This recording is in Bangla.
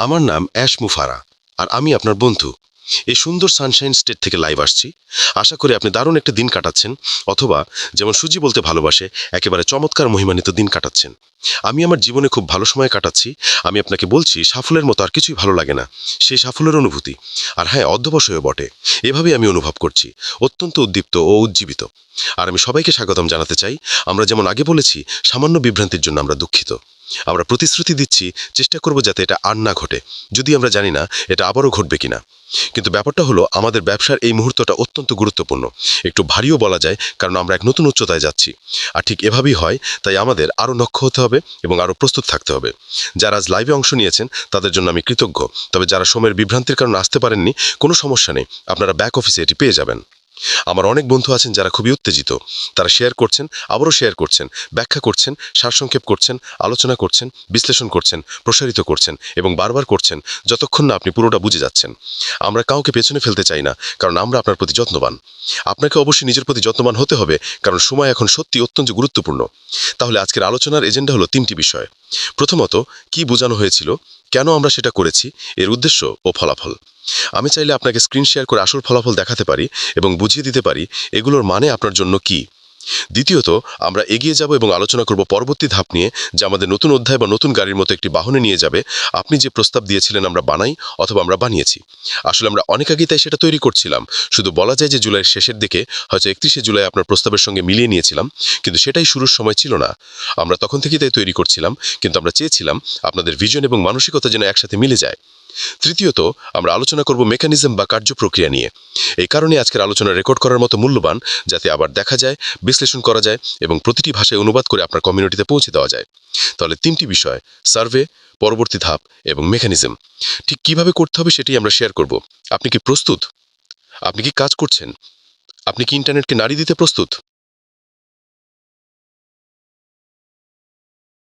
আমার নাম অ্যাশ মুফারা, আর আমি আপনার বন্ধু। এই সুন্দর সানশাইন স্টেট থেকে লাইভ আসছি। আশা করি আপনি দারুণ একটা দিন কাটাচ্ছেন, অথবা যেমন সুজি বলতে ভালোবাসে, একেবারে চমৎকার মহিমান্বিত দিন কাটাচ্ছেন। আমি আমার জীবনে খুব ভালো সময় কাটাচ্ছি। আমি আপনাকে বলছি, সাফল্যের মতো আর কিছুই ভালো লাগে না, সেই সাফল্যের অনুভূতি। আর হ্যাঁ, অধ্যবসায়ও বটে। এভাবেই আমি অনুভব করছি, অত্যন্ত উদ্দীপ্ত ও উজ্জীবিত। আর আমি সবাইকে স্বাগতম জানাতে চাই। আমরা যেমন আগে বলেছি, সামান্য বিভ্রান্তির জন্য আমরা দুঃখিত। আমরা প্রতিশ্রুতি দিচ্ছি, চেষ্টা করব যাতে এটা আর না ঘটে, যদি আমরা জানি না এটা আবারও ঘটবে কিনা। কিন্তু ব্যাপারটা হলো, আমাদের ব্যবসার এই মুহূর্তটা অত্যন্ত গুরুত্বপূর্ণ, একটু ভারীও বলা যায়, কারণ আমরা এক নতুন উচ্চতায় যাচ্ছি। আর ঠিক এভাবেই হয়, তাই আমাদের আরও দক্ষ হতে হবে এবং আরও প্রস্তুত থাকতে হবে। যারা আজ লাইভে অংশ নিয়েছেন তাদের জন্য আমি কৃতজ্ঞ। তবে যারা সময়ের বিভ্রান্তির কারণে আসতে পারেননি, কোনো সমস্যা নেই, আপনারা ব্যাক অফিসে এটি পেয়ে যাবেন। আমার অনেক বন্ধু আছেন যারা খুবই উত্তেজিত। তারা শেয়ার করছেন, আবারও শেয়ার করছেন, ব্যাখ্যা করছেন, সারসংক্ষেপ করছেন, আলোচনা করছেন, বিশ্লেষণ করছেন, প্রসারিত করছেন এবং বারবার করছেন, যতক্ষণ না আপনি পুরোটা বুঝে যাচ্ছেন। আমরা কাউকে পেছনে ফেলতে চাই না, কারণ আমরা আপনার প্রতি যত্নবান। আপনাকে অবশ্যই নিজের প্রতি যত্নবান হতে হবে, কারণ সময় এখন সত্যি অত্যন্ত গুরুত্বপূর্ণ। তাহলে আজকের আলোচনার এজেন্ডা হলো তিনটি বিষয়। প্রথমত, কি বোঝানো হয়েছিল, কেন আমরা সেটা করেছি, এর উদ্দেশ্য ও ফলাফল। আমি চাইলে আপনাকে স্ক্রিন শেয়ার করে আসল ফলাফল দেখাতে পারি এবং বুঝিয়ে দিতে পারি এগুলোর মানে আপনার জন্য কি। দ্বিতীয়ত, আমরা এগিয়ে যাব এবং আলোচনা করব পরবর্তী ধাপ নিয়ে, যা আমাদের নতুন অধ্যায় বা নতুন গাড়ির মতো একটি বাহনে নিয়ে যাবে। আপনি যে প্রস্তাব দিয়েছিলেন আমরা বানাই, অথবা আমরা বানিয়েছি। আসলে আমরা অনেক আগেই তাই সেটা তৈরি করছিলাম। শুধু বলা যায় যে জুলাইয়ের শেষের দিকে, হয়তো 31শে জুলাই আপনার প্রস্তাবের সঙ্গে মিলিয়ে নিয়েছিলাম, কিন্তু সেটাই শুরুর সময় ছিল না। আমরা তখন থেকেই তাই তৈরি করছিলাম, কিন্তু আমরা চেয়েছিলাম আপনাদের ভিশন এবং মানসিকতা যেন একসাথে মিলে যায়। তৃতীয়ত, আমরা আলোচনা করব মেকানিজম বা কার্যপ্রক্রিয়া নিয়ে। এই কারণে আজকের আলোচনা রেকর্ড করার মতো মূল্যবান, যাতে আবার দেখা যায়, বিশ্লেষণ করা যায় এবং প্রতিটি ভাষায় অনুবাদ করে আপনার কমিউনিটিতে পৌঁছে দেওয়া যায়। তাহলে তিনটি বিষয়: সার্ভে, পরবর্তী ধাপ এবং মেকানিজম। ঠিক কিভাবে করতে হবে সেটি আমরা শেয়ার করব। আপনি কি প্রস্তুত? আপনি কি কাজ করছেন? আপনি কি ইন্টারনেটকে নাড়ি দিতে প্রস্তুত?